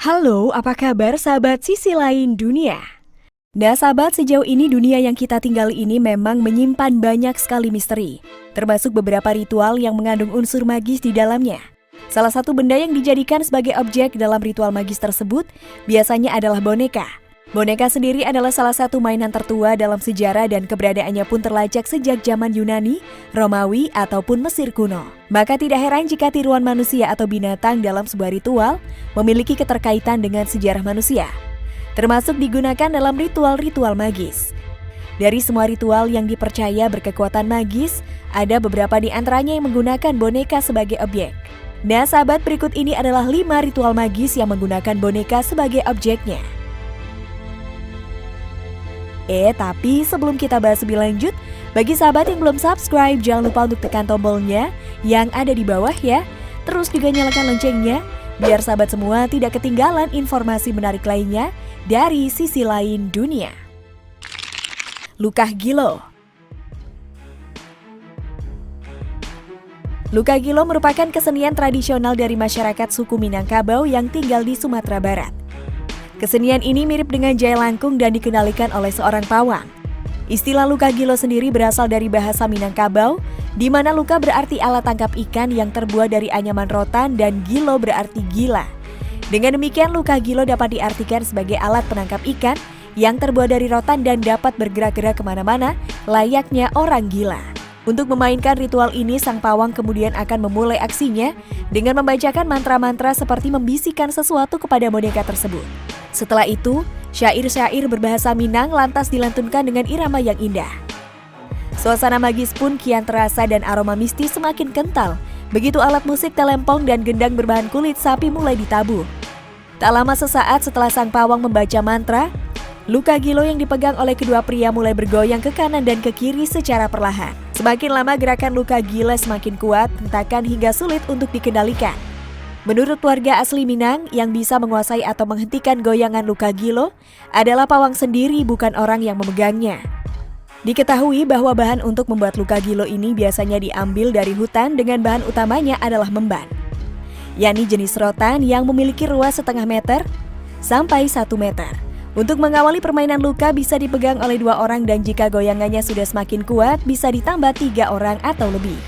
Halo, apa kabar sahabat sisi lain dunia? Nah sahabat, sejauh ini dunia yang kita tinggali ini memang menyimpan banyak sekali misteri, termasuk beberapa ritual yang mengandung unsur magis di dalamnya. Salah satu benda yang dijadikan sebagai objek dalam ritual magis tersebut biasanya adalah boneka. Boneka sendiri adalah salah satu mainan tertua dalam sejarah dan keberadaannya pun terlacak sejak zaman Yunani, Romawi, ataupun Mesir kuno. Maka tidak heran jika tiruan manusia atau binatang dalam sebuah ritual memiliki keterkaitan dengan sejarah manusia, termasuk digunakan dalam ritual-ritual magis. Dari semua ritual yang dipercaya berkekuatan magis, ada beberapa di antaranya yang menggunakan boneka sebagai objek. Nah sahabat, berikut ini adalah 5 ritual magis yang menggunakan boneka sebagai objeknya. Tapi sebelum kita bahas lebih lanjut, bagi sahabat yang belum subscribe, jangan lupa untuk tekan tombolnya yang ada di bawah ya. Terus juga nyalakan loncengnya, biar sahabat semua tidak ketinggalan informasi menarik lainnya dari sisi lain dunia. Lukah Gilo. Lukah Gilo merupakan kesenian tradisional dari masyarakat suku Minangkabau yang tinggal di Sumatera Barat. Kesenian ini mirip dengan jailangkung dan dikendalikan oleh seorang pawang. Istilah Lukah Gilo sendiri berasal dari bahasa Minangkabau, di mana luka berarti alat tangkap ikan yang terbuat dari anyaman rotan dan gilo berarti gila. Dengan demikian, Lukah Gilo dapat diartikan sebagai alat penangkap ikan yang terbuat dari rotan dan dapat bergerak-gerak kemana-mana layaknya orang gila. Untuk memainkan ritual ini, sang pawang kemudian akan memulai aksinya dengan membacakan mantra-mantra seperti membisikkan sesuatu kepada boneka tersebut. Setelah itu, syair-syair berbahasa Minang lantas dilantunkan dengan irama yang indah. Suasana magis pun kian terasa dan aroma mistis semakin kental begitu alat musik telempong dan gendang berbahan kulit sapi mulai ditabuh. Tak lama sesaat setelah sang pawang membaca mantra, Lukah Gilo yang dipegang oleh kedua pria mulai bergoyang ke kanan dan ke kiri secara perlahan. Semakin lama gerakan Lukah Gilo semakin kuat, hentakan hingga sulit untuk dikendalikan. Menurut warga asli Minang, yang bisa menguasai atau menghentikan goyangan Lukah Gilo adalah pawang sendiri, bukan orang yang memegangnya. Diketahui bahwa bahan untuk membuat Lukah Gilo ini biasanya diambil dari hutan dengan bahan utamanya adalah memban, yakni jenis rotan yang memiliki ruas setengah meter sampai 1 meter. Untuk mengawali permainan Lukah bisa dipegang oleh 2 orang dan jika goyangannya sudah semakin kuat bisa ditambah 3 orang atau lebih.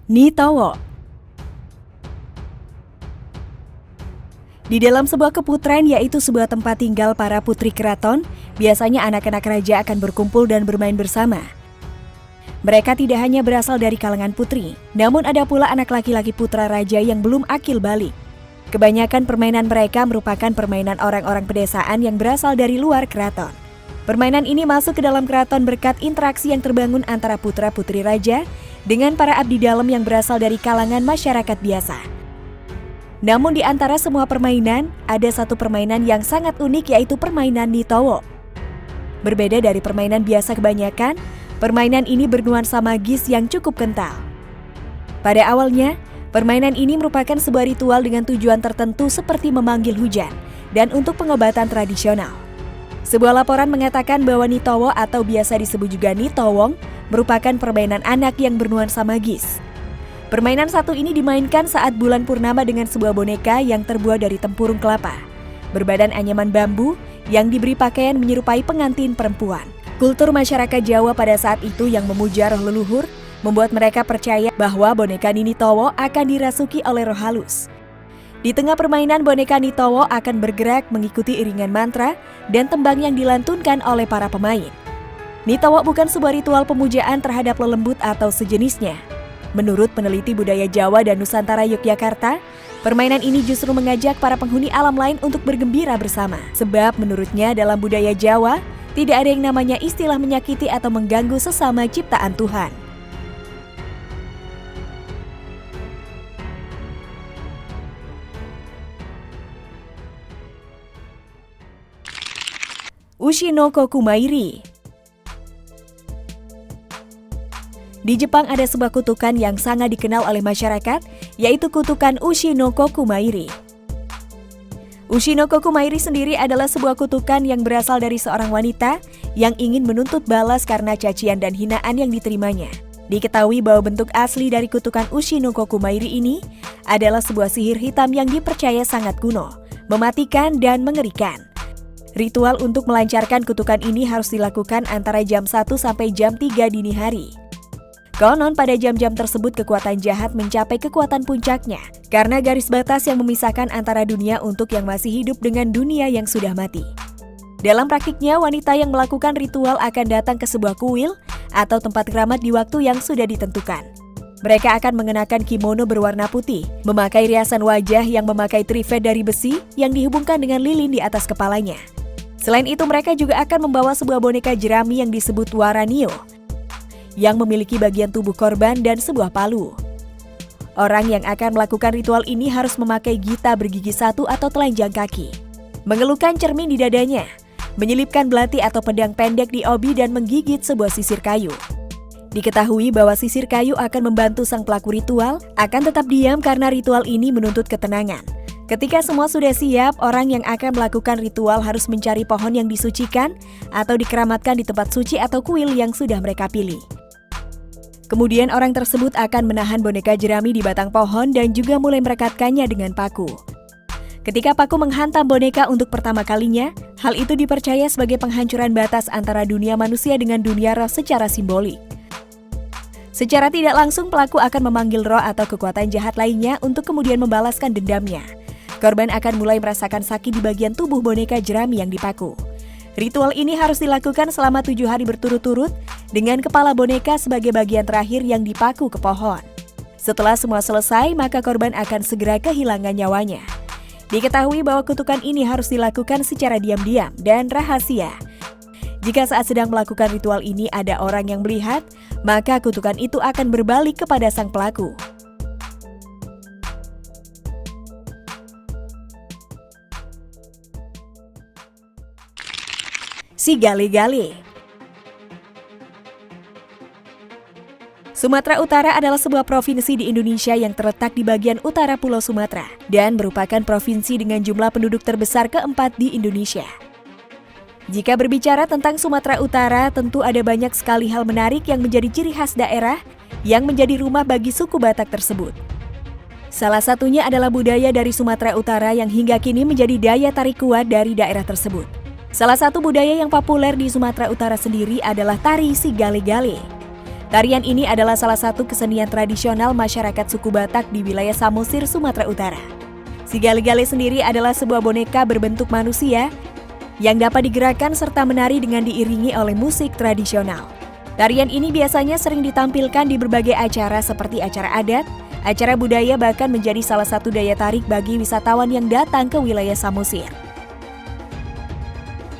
Nitowo. Di dalam sebuah keputren, yaitu sebuah tempat tinggal para putri keraton, biasanya anak-anak raja akan berkumpul dan bermain bersama. Mereka tidak hanya berasal dari kalangan putri, namun ada pula anak laki-laki putra raja yang belum akil balik. Kebanyakan permainan mereka merupakan permainan orang-orang pedesaan yang berasal dari luar keraton. Permainan ini masuk ke dalam keraton berkat interaksi yang terbangun antara putra-putri raja dengan para abdi dalam yang berasal dari kalangan masyarakat biasa. Namun di antara semua permainan, ada satu permainan yang sangat unik, yaitu permainan Nitowo. Berbeda dari permainan biasa kebanyakan, permainan ini bernuansa magis yang cukup kental. Pada awalnya, permainan ini merupakan sebuah ritual dengan tujuan tertentu seperti memanggil hujan dan untuk pengobatan tradisional. Sebuah laporan mengatakan bahwa Nitowo atau biasa disebut juga Nitowong merupakan permainan anak yang bernuansa magis. Permainan satu ini dimainkan saat bulan purnama dengan sebuah boneka yang terbuat dari tempurung kelapa, berbadan anyaman bambu yang diberi pakaian menyerupai pengantin perempuan. Kultur masyarakat Jawa pada saat itu yang memuja roh leluhur membuat mereka percaya bahwa boneka Nitowo akan dirasuki oleh roh halus. Di tengah permainan, boneka Nitowo akan bergerak mengikuti iringan mantra dan tembang yang dilantunkan oleh para pemain. Nitowo bukan sebuah ritual pemujaan terhadap lelembut atau sejenisnya. Menurut peneliti budaya Jawa dan Nusantara Yogyakarta, permainan ini justru mengajak para penghuni alam lain untuk bergembira bersama. Sebab menurutnya dalam budaya Jawa, tidak ada yang namanya istilah menyakiti atau mengganggu sesama ciptaan Tuhan. Ushi no Kokumairi. Di Jepang ada sebuah kutukan yang sangat dikenal oleh masyarakat, yaitu kutukan Ushi no Kokumairi. Ushi no Kokumairi sendiri adalah sebuah kutukan yang berasal dari seorang wanita yang ingin menuntut balas karena cacian dan hinaan yang diterimanya. Diketahui bahwa bentuk asli dari kutukan Ushi no Kokumairi ini adalah sebuah sihir hitam yang dipercaya sangat kuno, mematikan dan mengerikan. Ritual untuk melancarkan kutukan ini harus dilakukan antara jam 1 sampai jam 3 dini hari. Konon pada jam-jam tersebut kekuatan jahat mencapai kekuatan puncaknya karena garis batas yang memisahkan antara dunia untuk yang masih hidup dengan dunia yang sudah mati. Dalam praktiknya, wanita yang melakukan ritual akan datang ke sebuah kuil atau tempat keramat di waktu yang sudah ditentukan. Mereka akan mengenakan kimono berwarna putih, memakai riasan wajah yang memakai trifed dari besi yang dihubungkan dengan lilin di atas kepalanya. Selain itu, mereka juga akan membawa sebuah boneka jerami yang disebut waranio, yang memiliki bagian tubuh korban dan sebuah palu. Orang yang akan melakukan ritual ini harus memakai gita bergigi 1 atau telanjang kaki, mengelukkan cermin di dadanya, menyelipkan belati atau pedang pendek di obi dan menggigit sebuah sisir kayu. Diketahui bahwa sisir kayu akan membantu sang pelaku ritual akan tetap diam karena ritual ini menuntut ketenangan. Ketika semua sudah siap, orang yang akan melakukan ritual harus mencari pohon yang disucikan atau dikeramatkan di tempat suci atau kuil yang sudah mereka pilih. Kemudian orang tersebut akan menahan boneka jerami di batang pohon dan juga mulai merekatkannya dengan paku. Ketika paku menghantam boneka untuk pertama kalinya, hal itu dipercaya sebagai penghancuran batas antara dunia manusia dengan dunia roh secara simbolik. Secara tidak langsung, pelaku akan memanggil roh atau kekuatan jahat lainnya untuk kemudian membalaskan dendamnya. Korban akan mulai merasakan sakit di bagian tubuh boneka jerami yang dipaku. Ritual ini harus dilakukan selama 7 hari berturut-turut dengan kepala boneka sebagai bagian terakhir yang dipaku ke pohon. Setelah semua selesai, maka korban akan segera kehilangan nyawanya. Diketahui bahwa kutukan ini harus dilakukan secara diam-diam dan rahasia. Jika saat sedang melakukan ritual ini ada orang yang melihat, maka kutukan itu akan berbalik kepada sang pelaku. Si Gale-Gale. Sumatera Utara adalah sebuah provinsi di Indonesia yang terletak di bagian utara Pulau Sumatera dan merupakan provinsi dengan jumlah penduduk terbesar keempat di Indonesia. Jika berbicara tentang Sumatera Utara, tentu ada banyak sekali hal menarik yang menjadi ciri khas daerah yang menjadi rumah bagi suku Batak tersebut. Salah satunya adalah budaya dari Sumatera Utara yang hingga kini menjadi daya tarik kuat dari daerah tersebut. Salah satu budaya yang populer di Sumatera Utara sendiri adalah tari Si Gale-Gale. Tarian ini adalah salah satu kesenian tradisional masyarakat suku Batak di wilayah Samosir, Sumatera Utara. Si Gale-Gale sendiri adalah sebuah boneka berbentuk manusia yang dapat digerakkan serta menari dengan diiringi oleh musik tradisional. Tarian ini biasanya sering ditampilkan di berbagai acara seperti acara adat, acara budaya, bahkan menjadi salah satu daya tarik bagi wisatawan yang datang ke wilayah Samosir.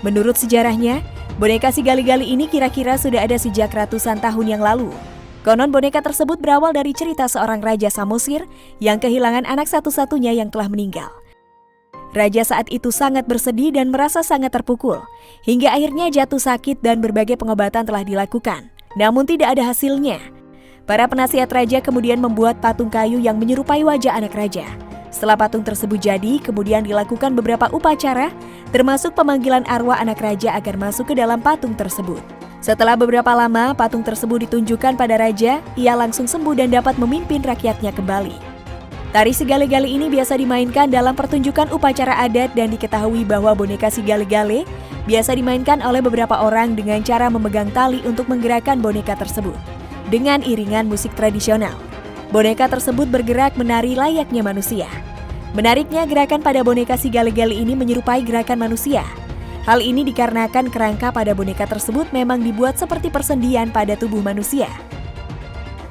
Menurut sejarahnya, boneka Si Gale-Gale ini kira-kira sudah ada sejak ratusan tahun yang lalu. Konon boneka tersebut berawal dari cerita seorang raja Samosir yang kehilangan anak satu-satunya yang telah meninggal. Raja saat itu sangat bersedih dan merasa sangat terpukul, hingga akhirnya jatuh sakit dan berbagai pengobatan telah dilakukan. Namun tidak ada hasilnya. Para penasihat raja kemudian membuat patung kayu yang menyerupai wajah anak raja. Setelah patung tersebut jadi, kemudian dilakukan beberapa upacara, termasuk pemanggilan arwah anak raja agar masuk ke dalam patung tersebut. Setelah beberapa lama, patung tersebut ditunjukkan pada raja, ia langsung sembuh dan dapat memimpin rakyatnya kembali. Tari Si Gale-Gale ini biasa dimainkan dalam pertunjukan upacara adat dan diketahui bahwa boneka Si Gale-Gale biasa dimainkan oleh beberapa orang dengan cara memegang tali untuk menggerakkan boneka tersebut dengan iringan musik tradisional. Boneka tersebut bergerak menari layaknya manusia. Menariknya, gerakan pada boneka Si Gale-Gale ini menyerupai gerakan manusia. Hal ini dikarenakan kerangka pada boneka tersebut memang dibuat seperti persendian pada tubuh manusia,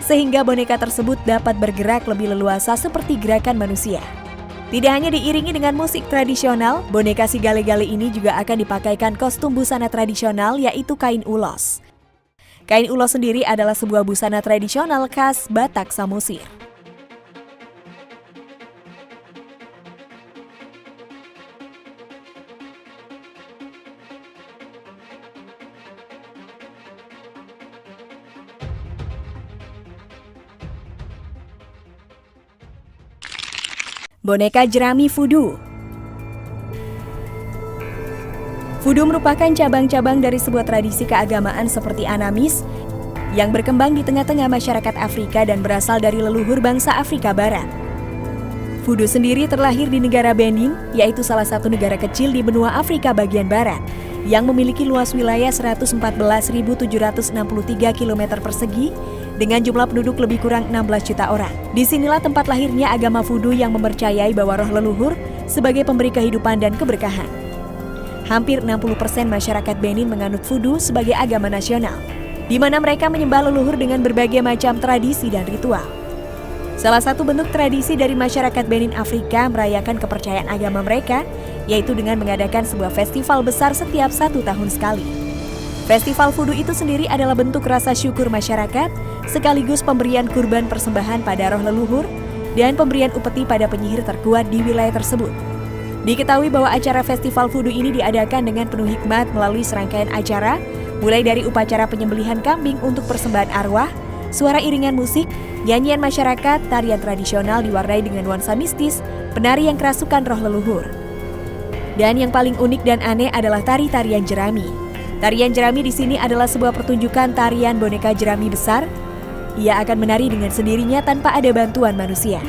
sehingga boneka tersebut dapat bergerak lebih leluasa seperti gerakan manusia. Tidak hanya diiringi dengan musik tradisional, boneka Si Gale-Gale ini juga akan dipakaikan kostum busana tradisional, yaitu kain ulos. Kain ulos sendiri adalah sebuah busana tradisional khas Batak Samosir. Boneka jerami voodoo. Voodoo merupakan cabang-cabang dari sebuah tradisi keagamaan seperti Anamis yang berkembang di tengah-tengah masyarakat Afrika dan berasal dari leluhur bangsa Afrika Barat. Voodoo sendiri terlahir di negara Benin, yaitu salah satu negara kecil di benua Afrika bagian barat, yang memiliki luas wilayah 114.763 km persegi dengan jumlah penduduk lebih kurang 16 juta orang. Disinilah tempat lahirnya agama voodoo yang mempercayai bahwa roh leluhur sebagai pemberi kehidupan dan keberkahan. Hampir 60% masyarakat Benin menganut voodoo sebagai agama nasional, di mana mereka menyembah leluhur dengan berbagai macam tradisi dan ritual. Salah satu bentuk tradisi dari masyarakat Benin Afrika merayakan kepercayaan agama mereka, yaitu dengan mengadakan sebuah festival besar setiap 1 tahun sekali. Festival voodoo itu sendiri adalah bentuk rasa syukur masyarakat, sekaligus pemberian kurban persembahan pada roh leluhur, dan pemberian upeti pada penyihir terkuat di wilayah tersebut. Diketahui bahwa acara festival voodoo ini diadakan dengan penuh hikmat melalui serangkaian acara, mulai dari upacara penyembelihan kambing untuk persembahan arwah, suara iringan musik, nyanyian masyarakat, tarian tradisional diwarnai dengan nuansa mistis, penari yang kerasukan roh leluhur. Dan yang paling unik dan aneh adalah tari-tarian jerami. Tarian jerami di sini adalah sebuah pertunjukan tarian boneka jerami besar. Ia akan menari dengan sendirinya tanpa ada bantuan manusia.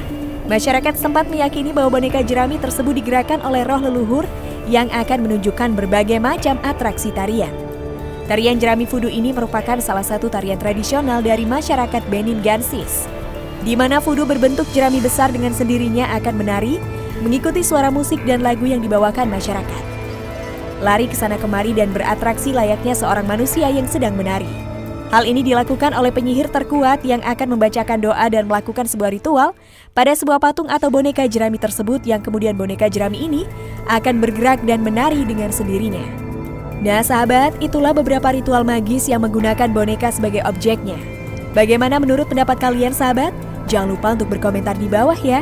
Masyarakat sempat meyakini bahwa boneka jerami tersebut digerakkan oleh roh leluhur yang akan menunjukkan berbagai macam atraksi tarian. Tarian jerami voodoo ini merupakan salah satu tarian tradisional dari masyarakat Benin Gansis, di mana voodoo berbentuk jerami besar dengan sendirinya akan menari, mengikuti suara musik dan lagu yang dibawakan masyarakat. Lari ke sana kemari dan beratraksi layaknya seorang manusia yang sedang menari. Hal ini dilakukan oleh penyihir terkuat yang akan membacakan doa dan melakukan sebuah ritual pada sebuah patung atau boneka jerami tersebut, yang kemudian boneka jerami ini akan bergerak dan menari dengan sendirinya. Nah sahabat, itulah beberapa ritual magis yang menggunakan boneka sebagai objeknya. Bagaimana menurut pendapat kalian sahabat? Jangan lupa untuk berkomentar di bawah ya.